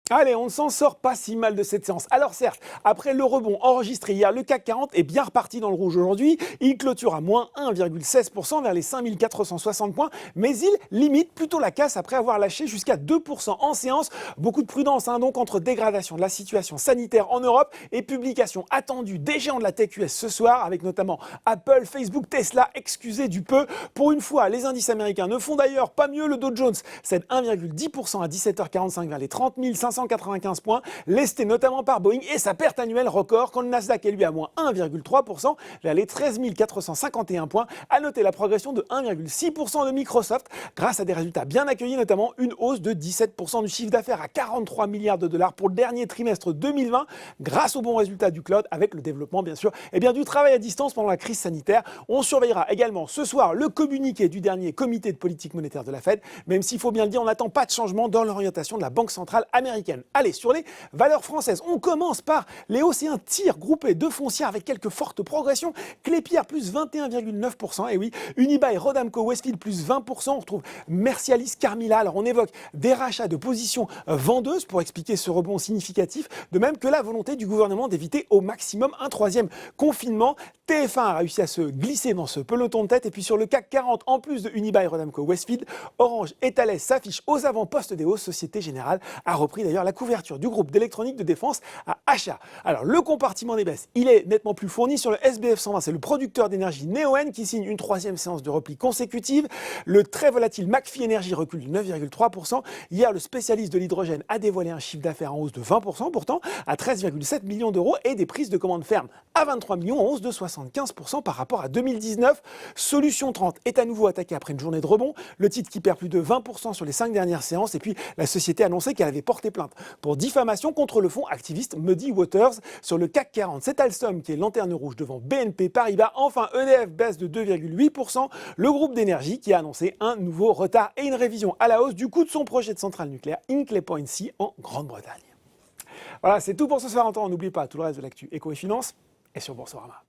Allez, on ne s'en sort pas si mal de cette séance. Alors certes, après le rebond enregistré hier, le CAC 40 est bien reparti dans le rouge aujourd'hui. Il clôture à moins 1,16% vers les 5460 points, mais il limite plutôt la casse après avoir lâché jusqu'à 2% en séance. Beaucoup de prudence donc entre dégradation de la situation sanitaire en Europe et publication attendue des géants de la tech US ce soir, avec notamment Apple, Facebook, Tesla, excusez du peu. Pour une fois, les indices américains ne font d'ailleurs pas mieux. Le Dow Jones cède 1,10% à 17h45 vers les 30 595 points, lesté notamment par Boeing et sa perte annuelle record, quand le Nasdaq est lui à moins 1,3% vers les 13 451 points. À noter la progression de 1,6% de Microsoft grâce à des résultats bien accueillis, notamment une hausse de 17% du chiffre d'affaires à 43 milliards de dollars pour le dernier trimestre 2020, grâce aux bons résultats du cloud, avec le développement bien sûr du travail à distance pendant la crise sanitaire. On surveillera également ce soir le communiqué du dernier comité de politique monétaire de la Fed, même s'il faut bien le dire, on n'attend pas de changement dans l'orientation de la Banque centrale américaine. Allez, sur les valeurs françaises, on commence par les hausses et un tir groupé de foncières avec quelques fortes progressions. Clépierre plus 21,9%, et oui, Unibail, Rodamco, Westfield plus 20%, on retrouve Mercialis, Carmila. Alors on évoque des rachats de positions vendeuses pour expliquer ce rebond significatif, de même que la volonté du gouvernement d'éviter au maximum un troisième confinement. TF1 a réussi à se glisser dans ce peloton de tête, et puis sur le CAC 40, en plus de Unibail, Rodamco, Westfield, Orange et Thales s'affichent aux avant-postes des hausses. Société Générale a repris d'ailleurs la couverture du groupe d'électronique de défense à achat. Alors le compartiment des baisses, il est nettement plus fourni sur le SBF 120, c'est le producteur d'énergie Neoen qui signe une troisième séance de repli consécutive. Le très volatile McPhy Energy recule de 9,3%. Hier, le spécialiste de l'hydrogène a dévoilé un chiffre d'affaires en hausse de 20%, pourtant à 13,7 millions d'euros, et des prises de commande fermes à 23 millions, en hausse de 75% par rapport à 2019. Solution 30 est à nouveau attaqué après une journée de rebond, le titre qui perd plus de 20% sur les 5 dernières séances, et puis la société a annoncé qu'elle avait porté plainte pour diffamation contre le fonds activiste Muddy Waters. Sur le CAC 40, c'est Alstom qui est lanterne rouge devant BNP Paribas. Enfin, EDF baisse de 2,8%. Le groupe d'énergie qui a annoncé un nouveau retard et une révision à la hausse du coût de son projet de centrale nucléaire Hinkley Point C en Grande-Bretagne. Voilà, c'est tout pour ce soir en temps. N'oubliez pas, tout le reste de l'actu éco et finance est sur Boursorama.